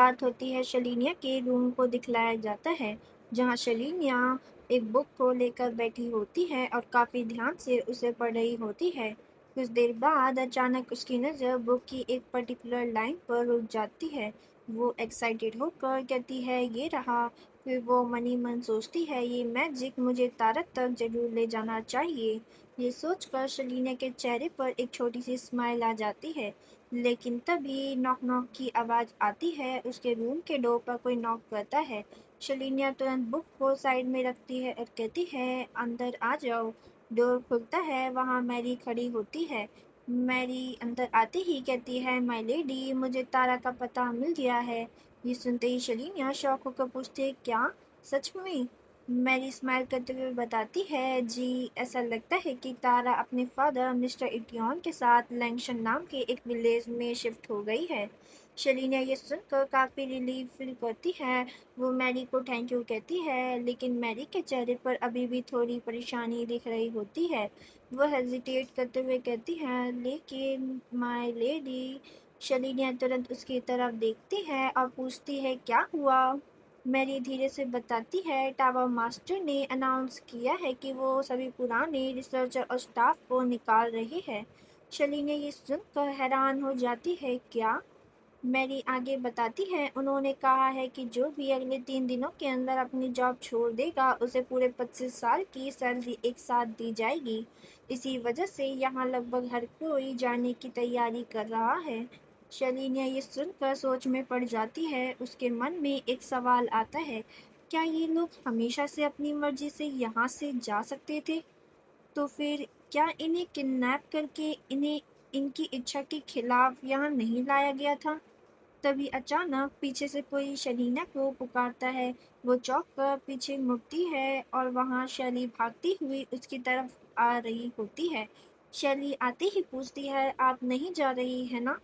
बात होती है शलीनिया के रूम को दिखलाया जाता है, जहाँ शलीनिया एक बुक को लेकर बैठी होती है और काफी ध्यान से उसे पढ़ रही होती है। कुछ देर बाद अचानक उसकी नजर बुक की एक पर्टिकुलर लाइन पर रुक जाती है। वो एक्साइटेड होकर कहती है, ये रहा। फिर वो मनी मन सोचती है, ये मैजिक मुझे तारक तक जरूर ले जाना चाहिए। ये सोचकर शलीनिया के चेहरे पर एक छोटी सी स्माइल आ जाती है। लेकिन तभी नॉक नॉक की आवाज आती है। उसके रूम के डोर पर कोई नॉक करता है। शलिनिया तुरंत बुक को साइड में रखती है और कहती है, अंदर आ जाओ। डोर खुलता है, वहां मैरी खड़ी होती है। मैरी अंदर आते ही कहती है, माय लेडी, मुझे तारा का पता मिल गया है। ये सुनते ही शलिनिया शौक होकर पूछती है, क्या? सच में? मैरी स्माइल करते हुए बताती है, जी, ऐसा लगता है कि तारा अपने फादर मिस्टर इटियन के साथ लैंगशन नाम के एक विलेज में शिफ्ट हो गई है। शलीना ये सुनकर काफी रिलीफ फील करती है। वो मैरी को थैंक यू कहती है, लेकिन मैरी के चेहरे पर अभी भी थोड़ी परेशानी दिख रही होती है। वो हेजिटेट करते हुए कहती है, लेकिन माय लेडी। शलीना तुरंत उसकी तरफ देखती है और पूछती है, क्या हुआ? मैरी धीरे से बताती है, टावर मास्टर ने अनाउंस किया है कि वो सभी पुराने रिसर्चर और स्टाफ को निकाल रहे हैं। शलीना ये सुनकर हैरान हो जाती है, क्या? मैरी आगे बताती है, उन्होंने कहा है कि जो भी अगले 3 दिनों के अंदर अपनी जॉब छोड़ देगा, उसे पूरे 25 साल की सैलरी एक साथ दी जाएगी। इसी वजह से यहाँ लगभग हर कोई जाने की तैयारी कर रहा है। शलीनिया ये सुनकर सोच में पड़ जाती है। उसके मन में एक सवाल आता है, क्या ये लोग हमेशा से अपनी मर्जी से यहाँ से जा सकते थे? तो फिर क्या इन्हें किडनैप करके इन्हें इनकी इच्छा के खिलाफ यहाँ नहीं लाया गया था? तभी अचानक पीछे से कोई शलीना को पुकारता है। वो चौंक कर पीछे मुड़ती है और वहां शैली भागती हुई उसकी तरफ आ रही होती है। शैली आते ही पूछती है, आप नहीं जा रही है ना?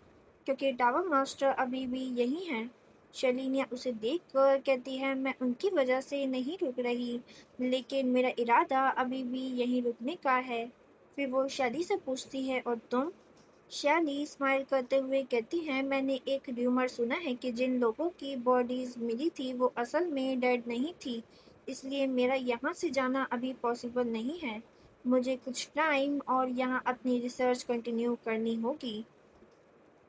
क्योंकि टावर मास्टर अभी भी यही है। शलीनिया उसे देख कर कहती है, मैं उनकी वजह से नहीं रुक रही, लेकिन मेरा इरादा अभी भी यहीं रुकने का है। फिर वो शैली से पूछती है, और तुम? शैली स्माइल करते हुए कहती है, मैंने एक र्यूमर सुना है कि जिन लोगों की बॉडीज मिली थी वो असल में डेड नहीं थी, इसलिए मेरा यहाँ से जाना अभी पॉसिबल नहीं है। मुझे कुछ टाइम और यहाँ अपनी रिसर्च कंटिन्यू करनी होगी।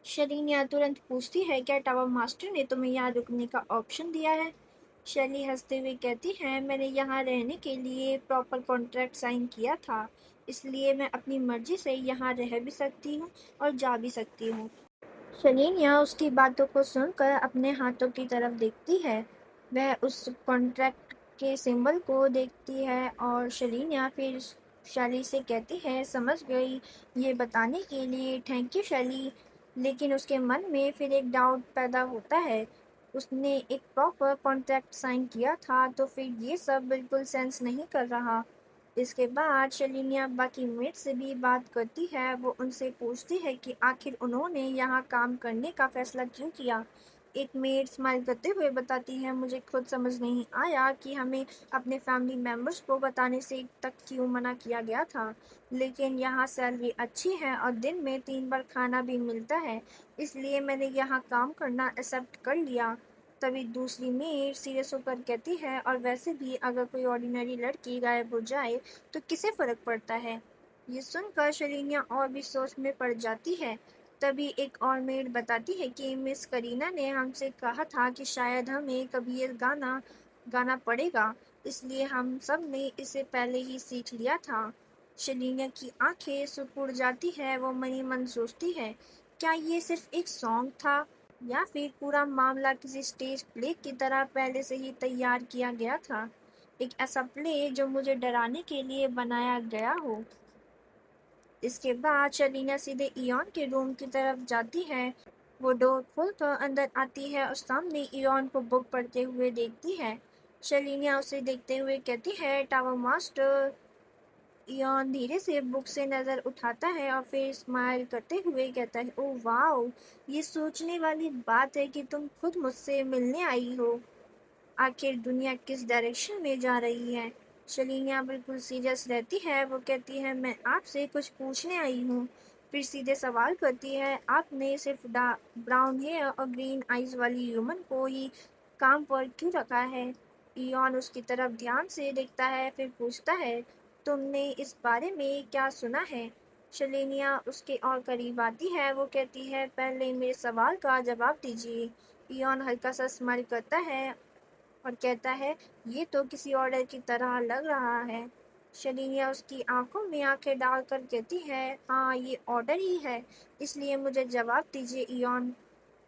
शलीनिया तुरंत पूछती है, क्या टावर मास्टर ने तुम्हें यहाँ रुकने का ऑप्शन दिया है? शैली हंसते हुए कहती है, मैंने यहाँ रहने के लिए प्रॉपर कॉन्ट्रैक्ट साइन किया था, इसलिए मैं अपनी मर्जी से यहाँ रह भी सकती हूँ और जा भी सकती हूँ। शलीनिया उसकी बातों को सुनकर अपने हाथों की तरफ देखती है। वह उस कॉन्ट्रैक्ट के सिंबल को देखती है और शलीनिया फिर शैली से कहती है, समझ गई, ये बताने के लिए थैंक यू शैली। लेकिन उसके मन में फिर एक डाउट पैदा होता है। उसने एक प्रॉपर कॉन्ट्रैक्ट साइन किया था, तो फिर ये सब बिल्कुल सेंस नहीं कर रहा। इसके बाद शलीनिया बाकी मेट से भी बात करती है। वो उनसे पूछती है कि आखिर उन्होंने यहाँ काम करने का फैसला क्यों किया। एक मेट स्माइल करते हुए बताती है, मुझे खुद समझ नहीं आया कि हमें अपने फैमिली मेंबर्स को बताने से तक क्यों मना किया गया था, लेकिन यहाँ सैलरी अच्छी है और दिन में 3 बार खाना भी मिलता है, इसलिए मैंने यहाँ काम करना एक्सेप्ट कर लिया। तभी दूसरी मेड सीरियस होकर कहती है, और वैसे भी अगर कोई ऑर्डिनरी लड़की गायब हो जाए तो किसे फर्क पड़ता है? ये सुनकर शलीनिया और भी सोच में पड़ जाती है। तभी एक और मेड बताती है कि मिस करीना ने हमसे कहा था कि शायद हमें कभी ये गाना गाना पड़ेगा, इसलिए हम सब ने इसे पहले ही सीख लिया था। शलीनिया की आंखें सिकुड़ जाती है। वो मनी मन सोचती है, क्या ये सिर्फ एक सॉन्ग था, या फिर पूरा मामला किसी स्टेज प्ले की तरह पहले से ही तैयार किया गया था? एक ऐसा प्ले जो मुझे डराने के लिए बनाया गया हो। इसके बाद शलीना सीधे इयॉन के रूम की तरफ जाती है। वो डोर खोलकर अंदर आती है और सामने इयॉन को बुक पढ़ते हुए देखती है। शलीना उसे देखते हुए कहती है, टावर मास्टर। इयॉन धीरे से बुक से नजर उठाता है और फिर स्माइल करते हुए कहता है, ओह वाओ, ये सोचने वाली बात है कि तुम खुद मुझसे मिलने आई हो। आखिर दुनिया किस डायरेक्शन में जा रही है? शलीनिया बिल्कुल सीरियस रहती है। वो कहती है, मैं आपसे कुछ पूछने आई हूँ। फिर सीधे सवाल करती है, आपने सिर्फ ब्राउन हेयर और ग्रीन आइज वाली ह्यूमन को ही काम पर क्यों रखा है? इयॉन उसकी तरफ ध्यान से देखता है, फिर पूछता है, तुमने इस बारे में क्या सुना है? शलेनिया उसके और करीब आती है। वो कहती है, पहले मेरे सवाल का जवाब दीजिए। इयॉन हल्का सा स्माइल करता है और कहता है, ये तो किसी ऑर्डर की तरह लग रहा है। शलीनिया उसकी आंखों में आंखें डालकर कहती है, हाँ ये ऑर्डर ही है, इसलिए मुझे जवाब दीजिए इयॉन।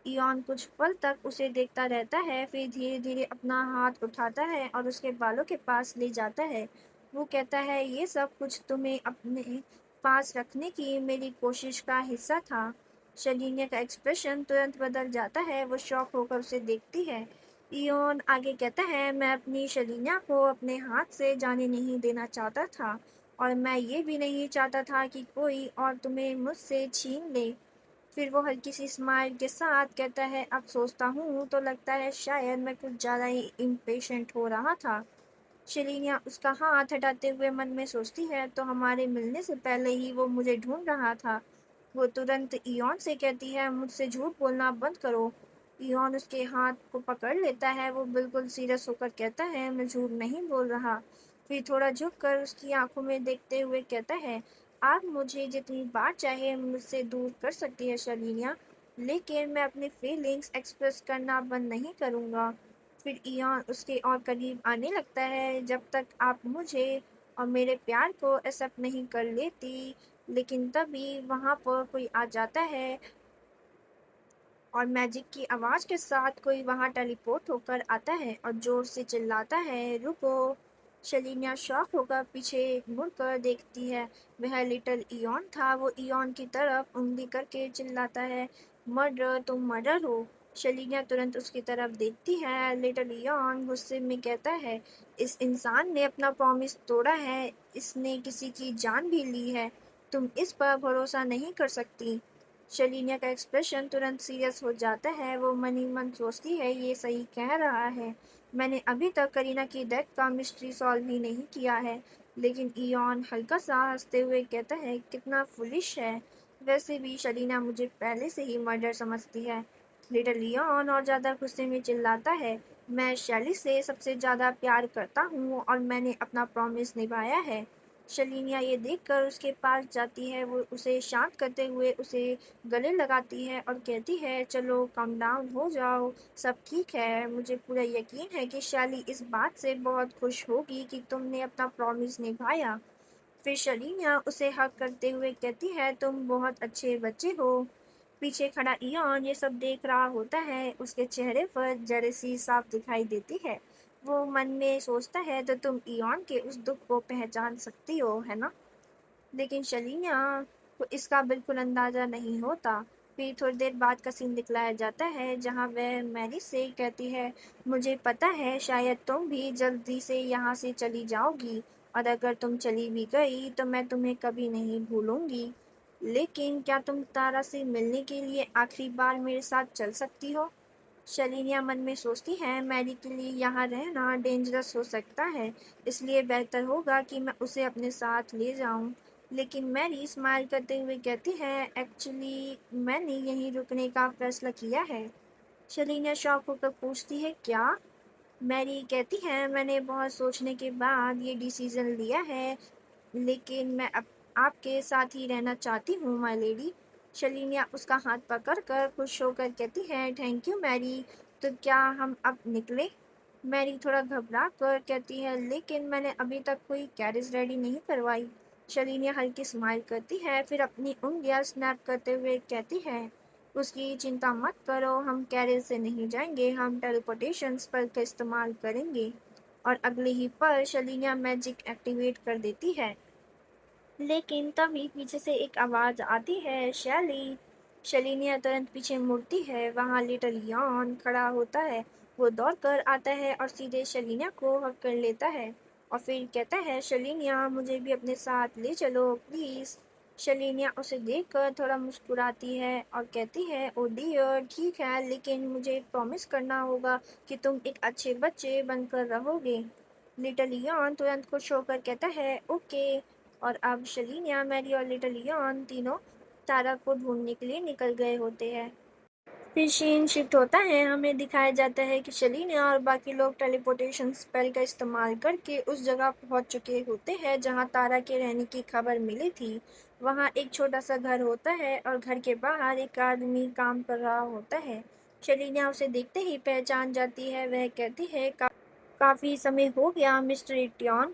इयॉन कुछ पल तक उसे देखता रहता है, फिर धीरे धीरे अपना हाथ उठाता है और उसके बालों के पास ले जाता है। वो कहता है, ये सब कुछ तुम्हें अपने पास रखने की मेरी कोशिश का हिस्सा था। शलीनिया का एक्सप्रेशन तुरंत बदल जाता है। वो शॉक होकर उसे देखती है। इयोन आगे कहता है, मैं अपनी शलीना को अपने हाथ से जाने नहीं देना चाहता था, और मैं ये भी नहीं चाहता था कि कोई और तुम्हें मुझसे छीन ले। फिर वो हल्की सी स्माइल के साथ कहता है, अब सोचता हूँ तो लगता है शायद मैं कुछ ज़्यादा ही इम्पेशेंट हो रहा था। शलीनिया उसका हाथ हटाते हुए मन में सोचती है, तो हमारे मिलने से पहले ही वो मुझे ढूंढ रहा था। वो तुरंत इयॉन से कहती है, मुझसे झूठ बोलना बंद करो। इयॉन उसके हाथ को पकड़ लेता है। वो बिल्कुल सीरियस होकर कहता है, मैं झूठ नहीं बोल रहा। फिर थोड़ा झुककर उसकी आंखों में देखते हुए कहता है, आप मुझे जितनी बार चाहे मुझसे दूर कर सकती है शलीनिया, लेकिन मैं अपनी फीलिंग्स एक्सप्रेस करना बंद नहीं करूँगा। फिर इयॉन उसके और करीब आने लगता है, जब तक आप मुझे और मेरे प्यार को एक्सेप्ट नहीं कर लेती। लेकिन तभी वहां पर कोई आ जाता है और मैजिक की आवाज के साथ कोई वहां टेलीपोर्ट होकर आता है और जोर से चिल्लाता है, रुको। शलीनिया शॉक होकर पीछे मुड़कर देखती है। वह लिटिल इयॉन था। वो इयॉन की तरफ उंगली करके चिल्लाता है, मर्डर, तुम मर्डर हो। शलीनिया तुरंत उसकी तरफ देखती है। लिटिल इयॉन गुस्से में कहता है, इस इंसान ने अपना प्रॉमिस तोड़ा है, इसने किसी की जान भी ली है, तुम इस पर भरोसा नहीं कर सकती। शलीनिया का एक्सप्रेशन तुरंत सीरियस हो जाता है। वो मन ही मन सोचती है, ये सही कह रहा है, मैंने अभी तक करीना की डेथ का मिस्ट्री सॉल्व ही नहीं किया है। लेकिन इयॉन हल्का सा हंसते हुए कहता है, कितना फुलिश है, वैसे भी शलीना मुझे पहले से ही मर्डर समझती है। लिटिल इयॉन और ज्यादा गुस्से में चिल्लाता है, मैं शैली से सबसे ज्यादा प्यार करता हूँ और मैंने अपना प्रॉमिस निभाया है। शलीनिया ये देखकर उसके पास जाती है। वो उसे शांत करते हुए उसे गले लगाती है और कहती है, चलो काम डाउन हो जाओ, सब ठीक है। मुझे पूरा यकीन है कि शैली इस बात से बहुत खुश होगी कि तुमने अपना प्रॉमिस निभाया। फिर शलीनिया उसे हक करते हुए कहती है, तुम बहुत अच्छे बच्चे हो। पीछे खड़ा इयॉन ये सब देख रहा होता है। उसके चेहरे पर जेलसी साफ दिखाई देती है। वो मन में सोचता है, तो तुम इयॉन के उस दुख को पहचान सकती हो, है ना? लेकिन शलीना को इसका बिल्कुल अंदाजा नहीं होता। फिर थोड़ी देर बाद का सीन दिखलाया जाता है, जहाँ वह मैरी से कहती है, मुझे पता है शायद तुम भी जल्दी से यहाँ से चली जाओगी, और अगर तुम चली भी गई तो मैं तुम्हें कभी नहीं भूलूंगी। लेकिन क्या तुम तारा से मिलने के लिए आखिरी बार मेरे साथ चल सकती हो? शलीनिया मन में सोचती है, मैरी के लिए यहाँ रहना डेंजरस हो सकता है, इसलिए बेहतर होगा कि मैं उसे अपने साथ ले जाऊं। लेकिन मैरी स्माइल करते हुए कहती है, एक्चुअली मैंने यहीं रुकने का फैसला किया है। शलीनिया शॉक होकर पूछती है, क्या? मैरी कहती है, मैंने बहुत सोचने के बाद ये डिसीजन लिया है, लेकिन मैं अब आपके साथ ही रहना चाहती हूँ माय लेडी। शलीनिया उसका हाथ पकड़कर खुश होकर कहती है, थैंक यू मैरी। तो क्या हम अब निकले? मैरी थोड़ा घबरा कर कहती है, लेकिन मैंने अभी तक कोई कैरेज रेडी नहीं करवाई। शलीनिया हल्की स्माइल करती है, फिर अपनी उंगलियां स्नैप करते हुए कहती है, उसकी चिंता मत करो, हम कैरेज से नहीं जाएंगे, हम टेलीपोर्टेशन स्पेल का इस्तेमाल करेंगे। और अगले ही पल शलीनिया मैजिक एक्टिवेट कर देती है। लेकिन तभी पीछे से एक आवाज आती है, शैली। शलीनिया तुरंत पीछे मुड़ती है। वहां लिटिल यॉन खड़ा होता है। वो दौड़कर आता है और सीधे शलीनिया को हक कर लेता है और फिर कहता है, शलीनिया मुझे भी अपने साथ ले चलो प्लीज। शलीनिया उसे देखकर थोड़ा मुस्कुराती है और कहती है, ओ डियर, ठीक है, लेकिन मुझे प्रॉमिस करना होगा कि तुम एक अच्छे बच्चे बनकर रहोगे। लिटिल यॉन तुरंत खुश होकर कहता है, ओके। और अब शलीनिया, मैरी और लिटिल लियोन तीनों तारा को ढूंढने के लिए निकल गए होते हैं। फिर सीन शिफ्ट होता है, हमें दिखाया जाता है कि शलीना और बाकी लोग टेलीपोर्टेशन स्पेल का इस्तेमाल करके उस जगह पहुंच चुके होते हैं जहां तारा के रहने की खबर मिली थी। वहां एक छोटा सा घर होता है और घर के बाहर एक आदमी काम कर रहा होता है। शलीना उसे देखते ही पहचान जाती है। वह कहती है, काफी समय हो गया मिस्टर इटियन।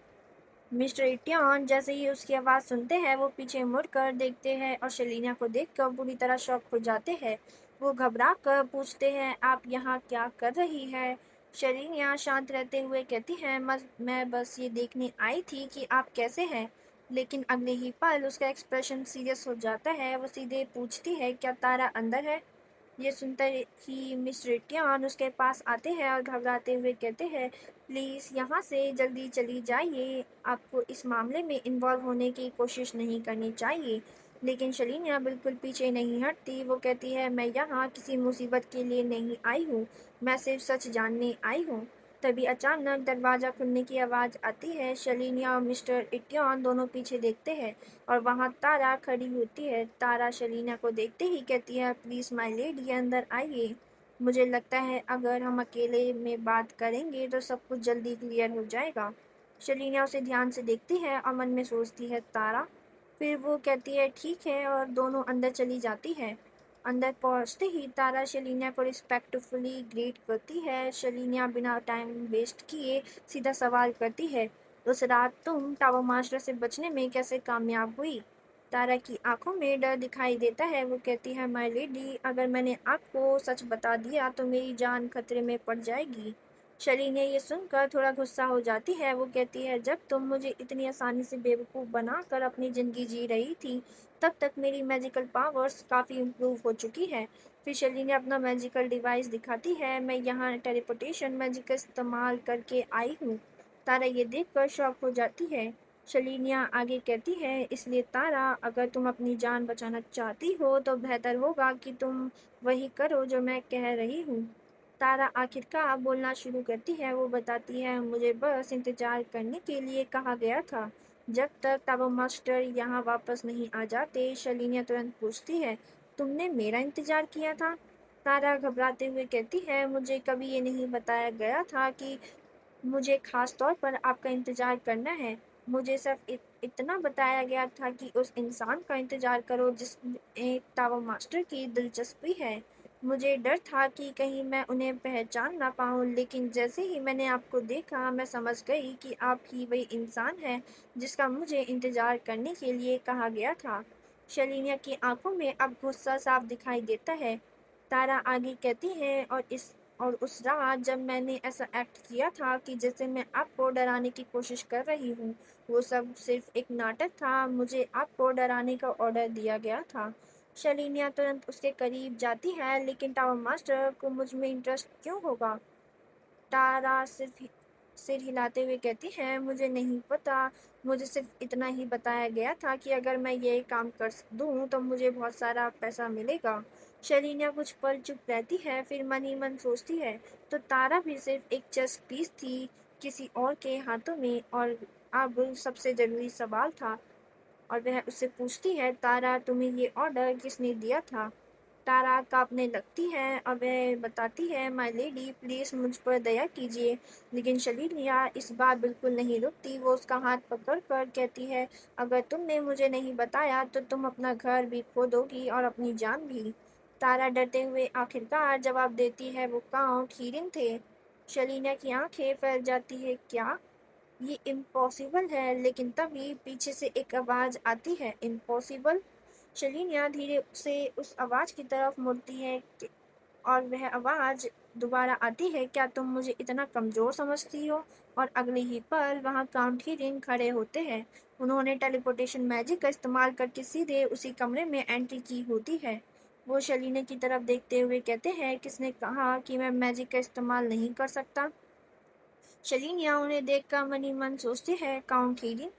मिस्टर इटियन जैसे ही उसकी आवाज़ सुनते हैं वो पीछे मुड़कर देखते हैं और शलीना को देखकर बुरी तरह शॉक हो जाते हैं। वो घबरा कर पूछते हैं, आप यहाँ क्या कर रही है? शलीना शांत रहते हुए कहती है, मैं बस ये देखने आई थी कि आप कैसे हैं। लेकिन अगले ही पल उसका एक्सप्रेशन सीरियस हो जाता है। वो सीधे पूछती है, क्या तारा अंदर है? ये सुनते ही मिस रिटियान उसके पास आते हैं और घबराते हुए कहते हैं, प्लीज़ यहाँ से जल्दी चली जाइए। आपको इस मामले में इन्वॉल्व होने की कोशिश नहीं करनी चाहिए। लेकिन शलीना बिल्कुल पीछे नहीं हटती। वो कहती है, मैं यहाँ किसी मुसीबत के लिए नहीं आई हूँ, मैं सिर्फ सच जानने आई हूँ। तभी अचानक दरवाज़ा खुलने की आवाज़ आती है। शलीना और मिस्टर इटियान दोनों पीछे देखते हैं और वहाँ तारा खड़ी होती है। तारा शलीना को देखते ही कहती है, प्लीज़ माय लेडी अंदर आइए। मुझे लगता है अगर हम अकेले में बात करेंगे तो सब कुछ जल्दी क्लियर हो जाएगा। शलीना उसे ध्यान से देखती है और मन में सोचती है, तारा। फिर वो कहती है, ठीक है, और दोनों अंदर चली जाती है। अंदर पहुंचते ही तारा शलीना को रिस्पेक्टफुली ग्रीट करती है। शलीना बिना टाइम वेस्ट किए सीधा सवाल करती है, उस रात तुम टावर मास्टर से बचने में कैसे कामयाब हुई? तारा की आंखों में डर दिखाई देता है। वो कहती है, माय लेडी, अगर मैंने आपको सच बता दिया तो मेरी जान खतरे में पड़ जाएगी। शली ने ये सुनकर थोड़ा गुस्सा हो जाती है। वो कहती है, जब तुम मुझे इतनी आसानी से बेवकूफ़ बनाकर अपनी ज़िंदगी जी रही थी तब तक मेरी मैजिकल पावर्स काफ़ी इम्प्रूव हो चुकी है। फिर शली ने अपना मैजिकल डिवाइस दिखाती है, मैं यहाँ टेलीपोर्टेशन मैजिक का इस्तेमाल करके आई हूँ। तारा ये देखकर शॉक हो जाती है। शलीनिया आगे कहती है, इसलिए तारा, अगर तुम अपनी जान बचाना चाहती हो तो बेहतर होगा कि तुम वही करो जो मैं कह रही हूँ। तारा आखिरकार बोलना शुरू करती है। वो बताती है, मुझे बस इंतजार करने के लिए कहा गया था जब तक टावर मास्टर यहाँ वापस नहीं आ जाते। शलीनिया तुरंत पूछती है, तुमने मेरा इंतजार किया था? तारा घबराते हुए कहती है, मुझे कभी ये नहीं बताया गया था कि मुझे खास तौर पर आपका इंतजार करना है। मुझे सिर्फ इतना बताया गया था कि उस इंसान का इंतजार करो जिसमें टावर मास्टर की दिलचस्पी है। मुझे डर था कि कहीं मैं उन्हें पहचान ना पाऊँ, लेकिन जैसे ही मैंने आपको देखा मैं समझ गई कि आप ही वही इंसान हैं जिसका मुझे इंतजार करने के लिए कहा गया था। शलीनिया की आंखों में अब गुस्सा साफ दिखाई देता है। तारा आगे कहती है, और उस रात जब मैंने ऐसा एक्ट किया था कि जैसे मैं आपको डराने की कोशिश कर रही हूँ, वो सब सिर्फ एक नाटक था। मुझे आपको डराने का ऑर्डर दिया गया था। शलीनिया तुरंत उसके करीब जाती है, लेकिन टावर मास्टर को मुझ में इंटरेस्ट क्यों होगा? तारा सिर हिलाते हुए कहती है, मुझे नहीं पता। मुझे सिर्फ इतना ही बताया गया था कि अगर मैं ये काम कर दूं तो मुझे बहुत सारा पैसा मिलेगा। शरीना कुछ पल चुप रहती है, फिर मन ही मन सोचती है, तो तारा भी सिर्फ एक चेस पीस थी किसी और के हाथों में। और अब सबसे जरूरी सवाल था, और वह उससे पूछती है, तारा, तुम्हें ये ऑर्डर किसने दिया था? तारा काँपने लगती है और वह बताती है, माय लेडी, प्लीज़ मुझ पर दया कीजिए। लेकिन शलीनिया इस बार बिल्कुल नहीं रुकती। वो उसका हाथ पकड़ कर कहती है, अगर तुमने मुझे नहीं बताया तो तुम अपना घर भी खो दोगी और अपनी जान भी। तारा डरते हुए आखिरकार जवाब देती है, वो काउंट हीरिन थे। शलीना की आंखें फैल जाती है, क्या ये इम्पॉसिबल है? लेकिन तभी पीछे से एक आवाज़ आती है, इम्पॉसिबल? शलीनिया धीरे से उस आवाज़ की तरफ मुड़ती है और वह आवाज़ दोबारा आती है, क्या तुम मुझे इतना कमज़ोर समझती हो? और अगले ही पल वहाँ काउंट हीरिन खड़े होते हैं। उन्होंने टेलीपोर्टेशन मैजिक का इस्तेमाल करके सीधे उसी कमरे में एंट्री की होती है। वो शलीना की तरफ देखते हुए कहते हैं, किसने कहा कि मैं मैजिक का इस्तेमाल नहीं कर सकता? शलीनिया उन्हें देखकर मन ही मन सोचती है, काउंट हीरिन?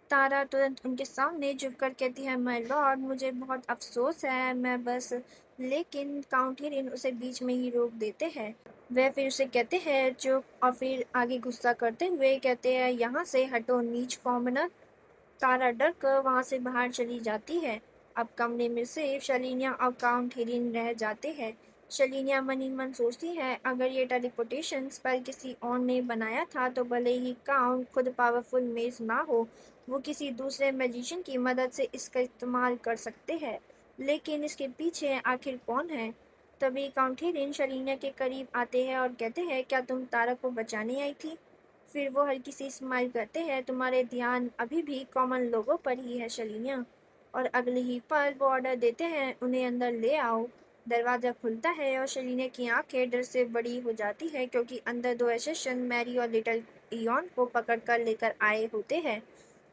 तारा तुरंत उनके सामने झुककर कहती है, माय लॉर्ड, मुझे बहुत अफसोस है, मैं बस। लेकिन काउंट हीरिन उसे बीच में ही रोक देते हैं। वह फिर उसे कहते हैं, चुप, और फिर आगे गुस्सा करते हुए कहते हैं, यहाँ से हटो नीच कॉमनर। तारा डर कर वहां से बाहर चली जाती है। अब कमरे में सिर्फ शलीनिया और काउंट हिरिन रह जाते हैं। शलीनिया मन ही मन सोचती है, अगर ये टेलीपोर्टेशन स्पेल किसी और ने बनाया था तो भले ही काउंट खुद पावरफुल मेज ना हो, वो किसी दूसरे मैजिशियन की मदद से इसका इस्तेमाल कर सकते हैं। लेकिन इसके पीछे आखिर कौन है? तभी काउंट हिरिन शलीनिया के करीब आते हैं और कहते हैं, क्या तुम तारा को बचाने आई थी? फिर वो हल्की सी स्माइल करते हैं, तुम्हारे ध्यान अभी भी कॉमन लोगों पर ही है शलीनिया। और अगले ही पल वो ऑर्डर देते हैं, उन्हें अंदर ले आओ। दरवाजा खुलता है और शलीनिया की आंखें डर से बड़ी हो जाती है, क्योंकि अंदर दो एसेसन मैरी और लिटिल इयॉन को पकड़ कर लेकर आए होते हैं।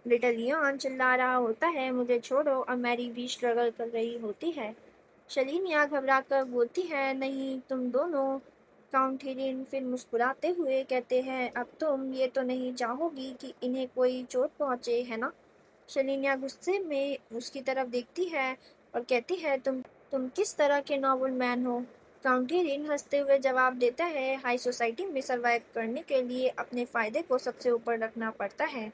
लिटिल इयॉन चिल्ला रहा होता है, मुझे छोड़ो, और मैरी भी स्ट्रगल कर रही होती है। शलीनिया घबराकर बोलती है, नहीं तुम दोनों। काउंटेरियन फिर मुस्कुराते हुए कहते हैं, अब तुम ये तो नहीं चाहोगी कि इन्हें कोई चोट पहुंचे, है ना? शलीनिया गुस्से में उसकी तरफ देखती है और कहती है, तुम किस तरह के नॉबल मैन हो? काउंटेरियन हंसते हुए जवाब देता है, हाई सोसाइटी में सर्वाइव करने के लिए अपने फायदे को सबसे ऊपर रखना पड़ता है।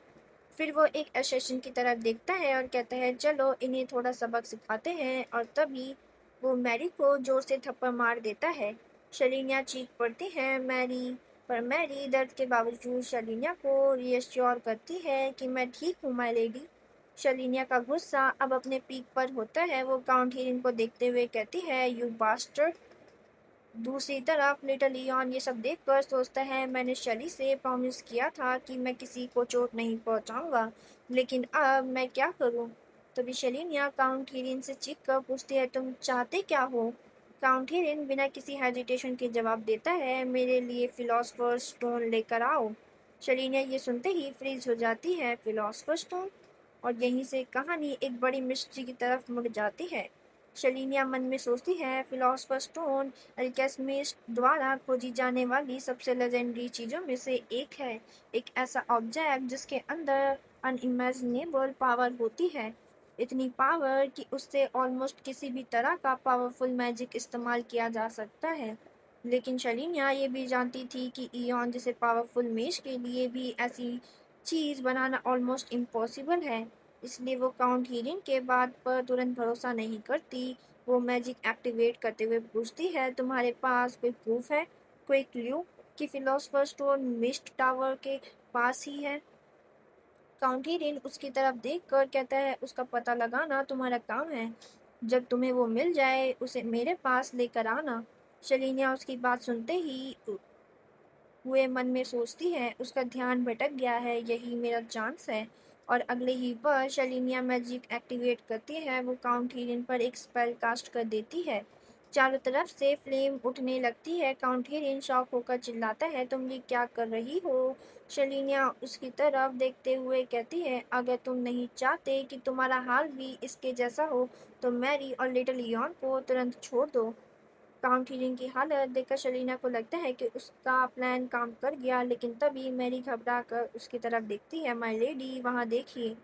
फिर वो एक असेसिन की तरफ देखता है और कहता है, चलो इन्हें थोड़ा सबक सिखाते हैं। और तभी वो मैरी को जोर से थप्पड़ मार देता है। शलीनिया चीख पड़ती है, मैरी। पर मैरी दर्द के बावजूद शलीनिया को रीअश्योर करती है कि मैं ठीक हूँ माय लेडी। शलीनिया का गुस्सा अब अपने पीक पर होता है। वो काउंट हीरिंग को देखते हुए कहती है, यू बास्टर्ड। दूसरी तरफ लिटिल लियॉन ये सब देखकर सोचता है, मैंने शली से प्रॉमिस किया था कि मैं किसी को चोट नहीं पहुंचाऊंगा, लेकिन अब मैं क्या करूं? तभी शलीनिया काउंट हिरिन से चीख कर पूछती है, तुम चाहते क्या हो? काउंट हिरिन बिना किसी हेजिटेशन के जवाब देता है, मेरे लिए फिलोसफर स्टोन लेकर आओ। शलीनिया ये सुनते ही फ्रीज हो जाती है, फिलोसफर स्टोन? और यहीं से कहानी एक बड़ी मिस्ट्री की तरफ मुड़ जाती है। शलीनिया मन में सोचती है, फिलोसफर स्टोन अल्केमिस्ट द्वारा खोजी जाने वाली सबसे लेजेंडरी चीजों में से एक है। एक ऐसा ऑब्जेक्ट जिसके अंदर अनइमेजिनेबल पावर होती है। इतनी पावर कि उससे ऑलमोस्ट किसी भी तरह का पावरफुल मैजिक इस्तेमाल किया जा सकता है। लेकिन शलीनिया ये भी जानती थी कि इयॉन जैसे पावरफुल मेज के लिए भी ऐसी चीज बनाना ऑलमोस्ट इम्पॉसिबल है। इसलिए वो काउंट हीरिंग के बाद पर तुरंत भरोसा नहीं करती। वो मैजिक एक्टिवेट करते हुए पूछती है, तुम्हारे पास कोई प्रूफ है, कोई क्ल्यू कि फिलोसफर स्टोन मिस्ट टावर के पास ही है? काउंटेरियन उसकी तरफ देख कर कहता है, उसका पता लगाना तुम्हारा काम है। जब तुम्हें वो मिल जाए उसे मेरे पास लेकर आना। शलीनिया उसकी बात सुनते ही हुए मन में सोचती है, उसका ध्यान भटक गया है, यही मेरा चांस है। और अगले ही पल शलीनिया मैजिक एक्टिवेट करती है। वो काउंट हीरिन पर एक स्पेल कास्ट कर देती है। चारों तरफ से फ्लेम उठने लगती है। काउंट हीरिन शॉक होकर चिल्लाता है, तुम ये क्या कर रही हो? शलीनिया उसकी तरफ देखते हुए कहती है, अगर तुम नहीं चाहते कि तुम्हारा हाल भी इसके जैसा हो तो मैरी और लिटिल लियॉन को तुरंत छोड़ दो। काउंट हीरिंग की हालत देखकर शलीना को लगता है कि उसका प्लान काम कर गया, लेकिन तभी मैरी घबरा कर उसकी तरफ देखती है, माय लेडी वहाँ देखिए।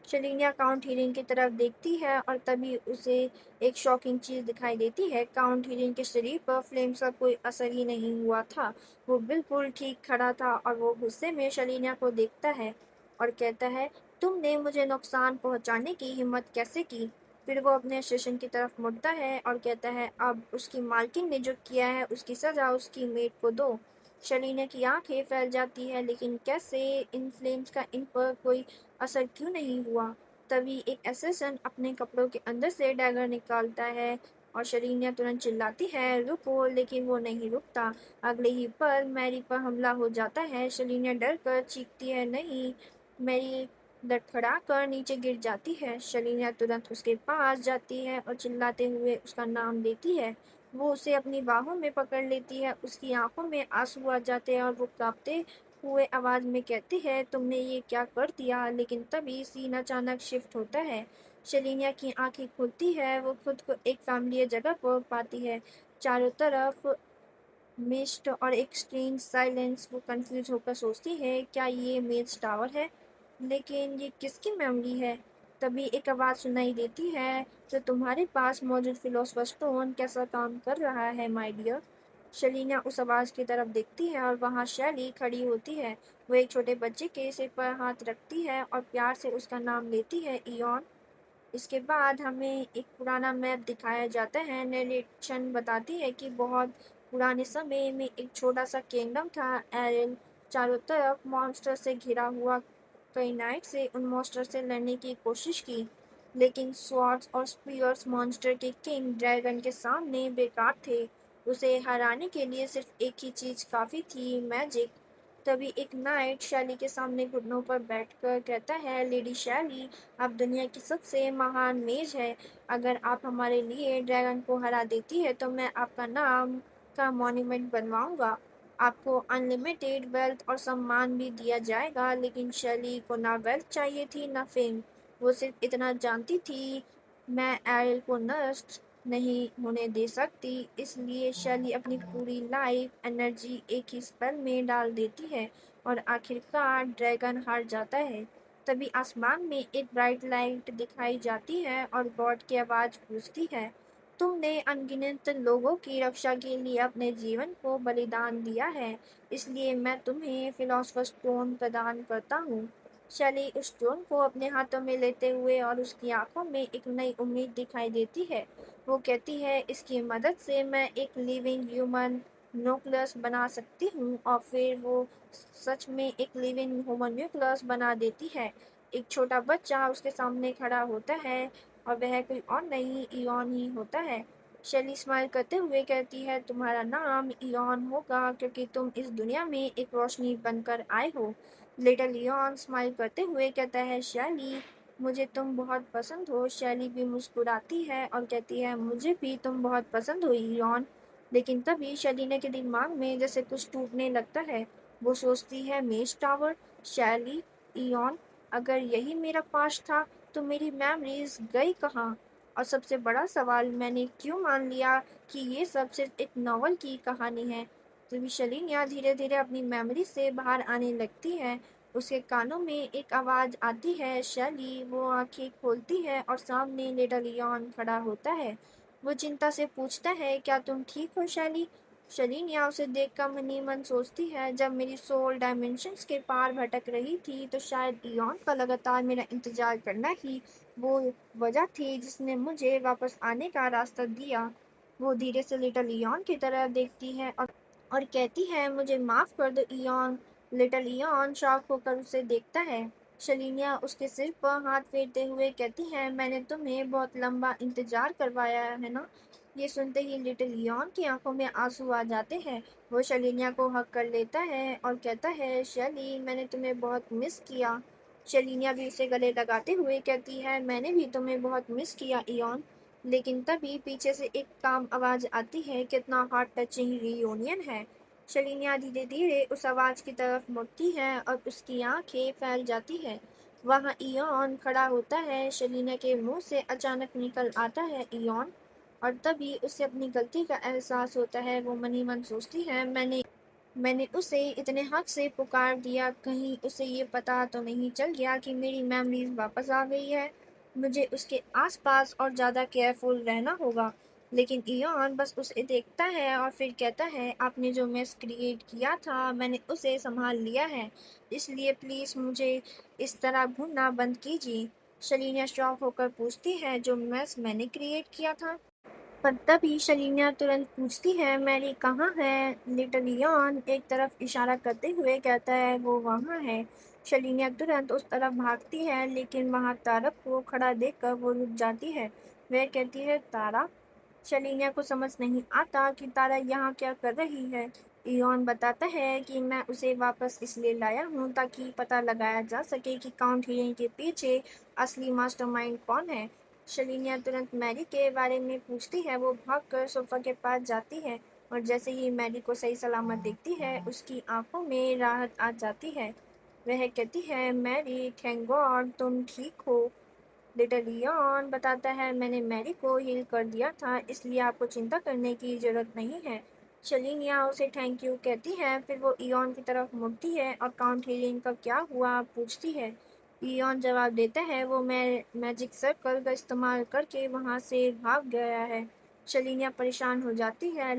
शलीना काउंट हीरिंग की तरफ देखती है और तभी उसे एक शॉकिंग चीज दिखाई देती है। काउंट हीरिंग के शरीर पर फ्लेम्स का कोई असर ही नहीं हुआ था। वो बिल्कुल ठीक खड़ा था और वो गुस्से में शलीना को देखता है और कहता है, तुमने मुझे नुकसान पहुंचाने की हिम्मत कैसे की? फिर वो अपने स्टेशन की तरफ मुड़ता है और कहता है, अब उसकी मालकिन ने जो किया है उसकी सजा उसकी मेट को दो। शलीना की आंखें फैल जाती है, लेकिन कैसे? इन फ्लेम्स का इन पर कोई असर क्यों नहीं हुआ? तभी एक असिस्टेंट अपने कपड़ों के अंदर से डैगर निकालता है और शलीना तुरंत चिल्लाती है, रुको, लेकिन वो नहीं रुकता। अगले ही पल मैरी पर हमला हो जाता है। शलीना डर कर चीखती है, नहीं। मैरी लड़खड़ाकर नीचे गिर जाती है। शलीना तुरंत उसके पास जाती है और चिल्लाते हुए उसका नाम लेती है। वो उसे अपनी बाहों में पकड़ लेती है। उसकी आंखों में आंसू आ जाते हैं और वो कांपते हुए आवाज में कहती है, तुमने ये क्या कर दिया? लेकिन तभी सीन अचानक शिफ्ट होता है। शलीना की आंखें खुलती है। वो खुद को एक फैमिलियर जगह पर पाती है। चारों तरफ मिस्ट और एक स्ट्रेंज साइलेंस। वो कंफ्यूज होकर सोचती है, क्या ये मेज टावर है? लेकिन ये किसकी मेमोरी है? तभी एक आवाज सुनाई देती है, तो तुम्हारे पास मौजूद फिलोसफर स्टोन कैसा काम कर रहा है माय डियर? शलीना उस आवाज की तरफ देखती है और वहां शैली खड़ी होती है। वो एक छोटे बच्चे के सिर पर हाथ रखती है और प्यार से उसका नाम लेती है, इयॉन। इसके बाद हमें एक पुराना मैप दिखाया जाता है। नरेशन बताती है कि बहुत पुराने समय में एक छोटा सा किंगडम था एरिल। चारों तरफ मॉन्स्टर से घिरा हुआ। कई नाइट से उन मॉन्स्टर से लड़ने की कोशिश की, लेकिन स्वॉर्ड्स और स्पीयर्स मॉन्स्टर के किंग ड्रैगन के सामने बेकार थे। उसे हराने के लिए सिर्फ एक ही चीज काफी थी, मैजिक। तभी एक नाइट शैली के सामने घुटनों पर बैठकर कहता है, लेडी शैली, आप दुनिया की सबसे महान मेज है। अगर आप हमारे लिए ड्रैगन को हरा देती है तो मैं आपका नाम का मॉन्यूमेंट बनवाऊंगा। आपको अनलिमिटेड वेल्थ और सम्मान भी दिया जाएगा। लेकिन शैली को ना वेल्थ चाहिए थी ना फेम। वो सिर्फ इतना जानती थी, मैं एरिल को नष्ट नहीं होने दे सकती। इसलिए शैली अपनी पूरी लाइफ एनर्जी एक ही स्पेल में डाल देती है और आखिरकार ड्रैगन हार जाता है। तभी आसमान में एक ब्राइट लाइट दिखाई जाती है और गॉड की आवाज गूंजती है, तुमने अनगिनत लोगों की रक्षा के लिए अपने जीवन को बलिदान दिया है, इसलिए मैं तुम्हें फिलोसफर स्टोन प्रदान करता हूँ। शैली उस स्टोन को अपने हाथों में लेते हुए और उसकी आंखों में एक नई उम्मीद दिखाई देती है। वो कहती है, इसकी मदद से मैं एक लिविंग ह्यूमन न्यूक्लियस बना सकती हूँ। और फिर वो सच में एक लिविंग ह्यूमन न्यूक्लियस बना देती है। एक छोटा बच्चा उसके सामने खड़ा होता है और वह कोई और नहीं, इयॉन ही होता है। शैली स्माइल करते हुए कहती है, तुम्हारा नाम इयॉन होगा क्योंकि तुम इस दुनिया में एक रोशनी बनकर आए हो। लिटिल इयॉन स्माइल करते हुए कहता है, शैली, मुझे तुम बहुत पसंद हो। शैली भी मुस्कुराती है और कहती है, मुझे भी तुम बहुत पसंद हो इयॉन। लेकिन तभी शैलीना के दिमाग में जैसे कुछ टूटने लगता है। वो सोचती है, मेज टावर, शैली, इयॉन, अगर यही मेरा पास्ट था तो मेरी मेमोरीज गई कहाँ? और सबसे बड़ा सवाल, मैंने क्यों मान लिया कि ये सब सिर्फ एक नॉवल की कहानी है? तभी शलीनिया धीरे धीरे अपनी मेमोरी से बाहर आने लगती है। उसके कानों में एक आवाज आती है, शैली। वो आंखें खोलती है और सामने लिटिल इयॉन खड़ा होता है। वो चिंता से पूछता है, क्या तुम ठीक हो शैली? शलीनिया उसे देखकर मन ही मन सोचती है, जब मेरी सोल डायमेंशंस के पार भटक रही थी तो शायद इयॉन का लगातार मेरा इंतजार करना ही वो वजह थी जिसने मुझे वापस आने का रास्ता दिया। वो धीरे से लिटिल इयॉन की तरफ देखती है और कहती है, मुझे माफ कर दो इयॉन। लिटिल इयॉन शॉक होकर उसे देखता है। शलीनिया उसके सिर पर हाथ फेरते हुए कहती है, मैंने तुम्हें बहुत लंबा इंतजार करवाया है ना? ये सुनते ही लिटिल इयॉन की आंखों में आंसू आ जाते हैं। वो शलीनिया को हक कर लेता है और कहता है, शैली, मैंने तुम्हें बहुत मिस किया। शलीनिया भी उसे गले लगाते हुए कहती है, मैंने भी तुम्हें बहुत मिस किया इयॉन। लेकिन तभी पीछे से एक काम आवाज आती है, कितना हार्ट टचिंग रियूनियन है। शलीनिया धीरे धीरे उस आवाज की तरफ मुड़ती है और उसकी आंखें फैल जाती है। वहां इयॉन खड़ा होता है। शलीनिया के मुंह से अचानक निकल आता है, इयॉन। और तभी उसे अपनी गलती का एहसास होता है। वो मन ही मन सोचती है, मैंने उसे इतने हक से पुकार दिया, कहीं उसे ये पता तो नहीं चल गया कि मेरी मेमोरीज वापस आ गई है। मुझे उसके आसपास और ज्यादा केयरफुल रहना होगा। लेकिन इयॉन बस उसे देखता है और फिर कहता है, आपने जो मेस क्रिएट किया था मैंने उसे संभाल लिया है, इसलिए प्लीज मुझे इस तरह घूमना बंद कीजिए। शलीना शॉक होकर पूछती है, जो मेस मैंने क्रिएट किया था? पर तभी शलीना तुरंत पूछती है, मैरी कहाँ है? लिटिल इयॉन एक तरफ इशारा करते हुए कहता है, वो वहाँ है। शलीना तुरंत उस तरफ भागती है, लेकिन वहाँ तारक को खड़ा देखकर वो रुक जाती है। वह कहती है, तारा? शलीना को समझ नहीं आता कि तारा यहाँ क्या कर रही है। इयॉन बताता है कि मैं उसे वापस इसलिए लाया हूँ ताकि पता लगाया जा सके कि काउंट हीलिंग के पीछे असली मास्टरमाइंड कौन है। शलीनिया तुरंत मैरी के बारे में पूछती है। वो भागकर सोफा के पास जाती है और जैसे ही मैरी को सही सलामत देखती है उसकी आंखों में राहत आ जाती है। वह कहती है, मैरी, थैंक गॉड तुम ठीक हो। लिटिल लियोन बताता है, मैंने मैरी को हील कर दिया था, इसलिए आपको चिंता करने की जरूरत नहीं है। शलीनिया उसे थैंक यू कहती है। फिर वो इयॉन की तरफ मुड़ती है और काउंट हीलिंग का क्या हुआ पूछती है। इयॉन जवाब देता है, वो मैजिक सर्कल का इस्तेमाल करके वहां से भाग गया है। शलीनिया परेशान हो जाती है।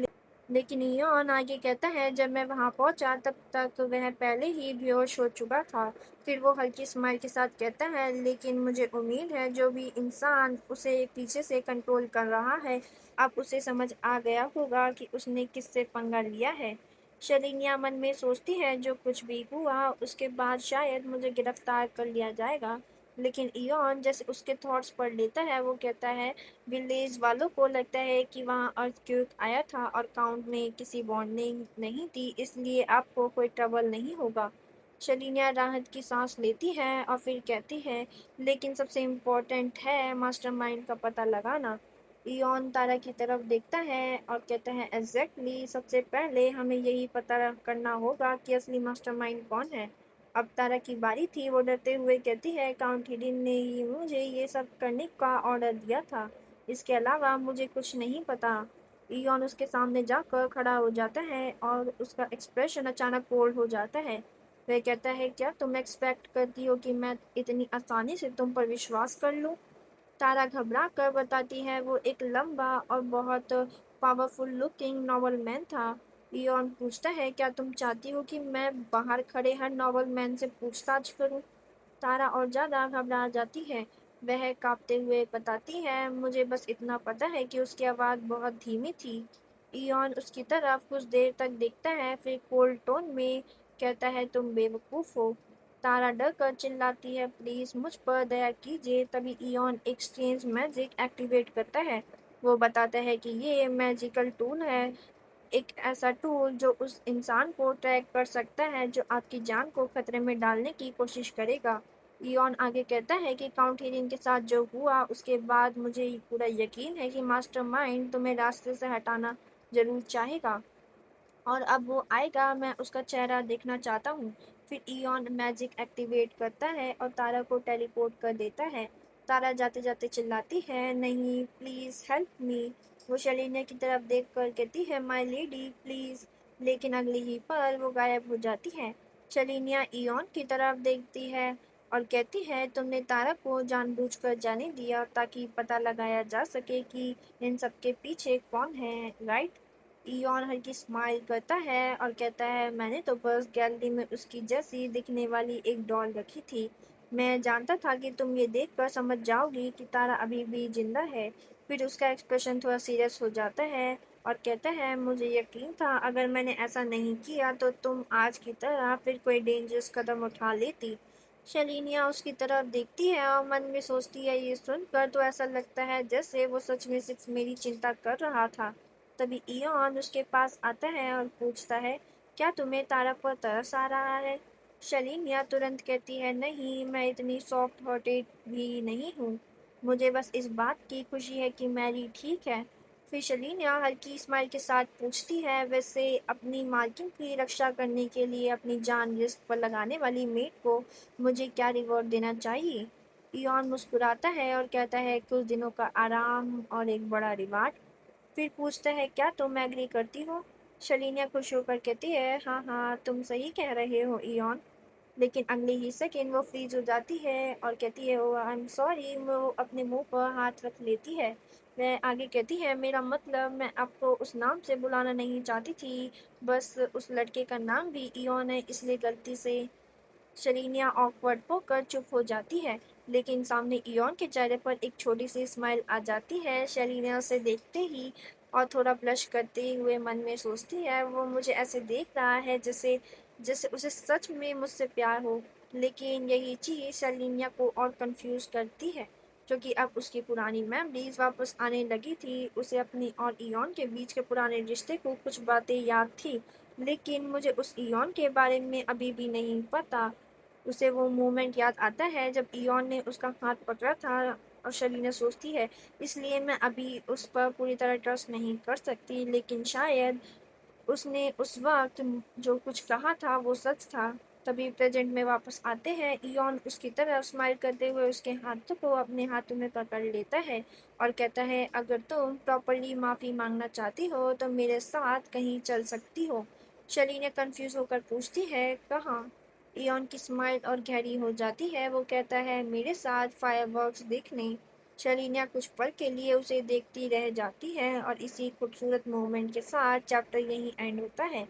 लेकिन इयोन आगे कहता है, जब मैं वहां पहुंचा तब तक वह पहले ही बेहोश हो चुका था। फिर वो हल्की स्माइल के साथ कहता है, लेकिन मुझे उम्मीद है जो भी इंसान उसे पीछे से कंट्रोल कर रहा है, अब उसे समझ आ गया होगा कि उसने किससे पंगा लिया है। शलिनिया मन में सोचती है, जो कुछ भी हुआ उसके बाद शायद मुझे गिरफ्तार कर लिया जाएगा। लेकिन इयोन जैसे उसके थॉट्स पढ़ लेता है, वो कहता है, विलेज वालों को लगता है कि वहां अर्थक्वेक आया था और काउंट में किसी वार्निंग नहीं थी, इसलिए आपको कोई ट्रबल नहीं होगा। शलीनिया राहत की सांस लेती है और फिर कहती है, लेकिन सबसे इम्पोर्टेंट है मास्टरमाइंड का पता लगाना। इयोन तारा की तरफ देखता है और कहता है, एग्जैक्टली, सबसे पहले हमें यही पता करना होगा कि असली मास्टरमाइंड कौन है। अब तारा की बारी थी। वो डरते हुए कहती है, काउंट हिडिन ने ही मुझे ये सब करने का ऑर्डर दिया था, इसके अलावा मुझे कुछ नहीं पता। इयोन उसके सामने जाकर खड़ा हो जाता है और उसका एक्सप्रेशन अचानक कोल्ड हो जाता है। वह कहता है, क्या तुम एक्सपेक्ट करती हो कि मैं इतनी आसानी से तुम पर विश्वास कर लूं? तारा घबरा कर बताती है, वो एक लंबा और बहुत पावरफुल लुकिंग नॉवल मैन था। इयोन पूछता है, क्या तुम चाहती हो कि मैं बाहर खड़े हर नॉवल मैन से पूछताछ करूं? तारा और ज्यादा घबरा जाती है। वह कांपते हुए बताती है, मुझे बस इतना पता है कि उसकी आवाज बहुत धीमी थी। इयोन उसकी तरफ कुछ देर तक देखता है, फिर कोल्ड टोन में कहता है, तुम बेवकूफ हो। तारा डर कर चिल्लाती है, प्लीज मुझ पर दया कीजिए। तभी इयोन एक स्ट्रेंज मैजिक एक्टिवेट करता है। वो बताता है कि ये मैजिकल टूल है, एक ऐसा टूल जो उस इंसान को ट्रैक कर सकता है जो आपकी जान को खतरे में डालने की कोशिश करेगा। इयोन आगे कहता है कि काउंट हीरिंग के साथ जो हुआ उसके बाद मुझे पूरा यकीन है कि मास्टरमाइंड तुम्हें रास्ते से हटाना जरूर चाहेगा, और अब वो आएगा, मैं उसका चेहरा देखना चाहता हूँ। फिर इयॉन मैजिक एक्टिवेट करता है और तारा को टेलीपोर्ट कर देता है। तारा जाते जाते चिल्लाती है, नहीं, प्लीज हेल्प मी। वो शलीना की तरफ देख कर कहती है, माय लेडी प्लीज। लेकिन अगली ही पल वो गायब हो जाती है। शलीनिया इयॉन की तरफ देखती है और कहती है, तुमने तारा को जानबूझकर जाने दिया ताकि पता लगाया जा सके कि इन सबके पीछे कौन है, राइट? इयॉन हल्की स्माइल करता है और कहता है, मैंने तो बस गैलरी में उसकी जैसी दिखने वाली एक डॉल रखी थी। मैं जानता था कि तुम ये देखकर समझ जाओगी कि तारा अभी भी जिंदा है। फिर उसका एक्सप्रेशन थोड़ा सीरियस हो जाता है और कहता है, मुझे यकीन था अगर मैंने ऐसा नहीं किया तो तुम आज की तरह फिर कोई डेंजरस कदम उठा लेती। शलीनिया उसकी तरफ देखती है और मन में सोचती है, ये सुनकर तो ऐसा लगता है जैसे वो सच में सिर्फ मेरी चिंता कर रहा था। तभी इयोन उसके पास आता है और पूछता है, क्या तुम्हें तारा पर तरस आ रहा है? शलीनिया तुरंत कहती है, नहीं, मैं इतनी सॉफ्ट हार्टेड भी नहीं हूँ। मुझे बस इस बात की खुशी है कि मैरी ठीक है। फिर शलीनिया हल्की स्माइल के साथ पूछती है, वैसे अपनी मालकिन की रक्षा करने के लिए अपनी जान रिस्क पर लगाने वाली मेट को मुझे क्या रिवॉर्ड देना चाहिए? इयोन मुस्कुराता है और कहता है, कुछ दिनों का आराम और एक बड़ा रिवार्ड। फिर पूछता है, क्या तुम एग्री करती हो? शलीनिया खुश होकर कहती है, हाँ हाँ, तुम सही कह रहे हो इयॉन। लेकिन अगले ही सेकंड वो फ्रीज हो जाती है और कहती है, ओ आई एम सॉरी। वो अपने मुंह पर हाथ रख लेती है। वह आगे कहती है, मेरा मतलब, मैं आपको उस नाम से बुलाना नहीं चाहती थी, बस उस लड़के का नाम भी इयॉन है, इसलिए गलती से। शरीनिया ऑकवर्ड होकर चुप हो जाती है, लेकिन सामने इयोन के चेहरे पर एक छोटी सी स्माइल आ जाती है। शरीनिया उसे देखते ही और थोड़ा ब्लश करते हुए मन में सोचती है, वो मुझे ऐसे देख रहा है जैसे जैसे उसे सच में मुझसे प्यार हो। लेकिन यही चीज शरीनिया को और कंफ्यूज करती है, क्योंकि अब उसकी पुरानी मेमोरीज वापस आने लगी थी। उसे अपनी और इयोन के बीच के पुराने रिश्ते को कुछ बातें याद थी, लेकिन मुझे उस इयोन के बारे में अभी भी नहीं पता। उसे वो मोमेंट याद आता है जब इयोन ने उसका हाथ पकड़ा था, और शलीना सोचती है, इसलिए मैं अभी उस पर पूरी तरह ट्रस्ट नहीं कर सकती, लेकिन शायद उसने उस वक्त जो कुछ कहा था वो सच था। तभी प्रेजेंट में वापस आते हैं। इयोन उसकी तरफ स्माइल करते हुए उसके हाथों को अपने हाथों में पकड़ लेता है और कहता है, अगर तुम प्रॉपरली माफी मांगना चाहती हो तो मेरे साथ कहीं चल सकती हो। शलीना कंफ्यूज होकर पूछती है, कहाँ? इयोन की स्माइल और गहरी हो जाती है। वो कहता है, मेरे साथ फायरवर्क्स देखने। शरीनिया कुछ पल के लिए उसे देखती रह जाती है और इसी खूबसूरत मोमेंट के साथ चैप्टर यहीं एंड होता है।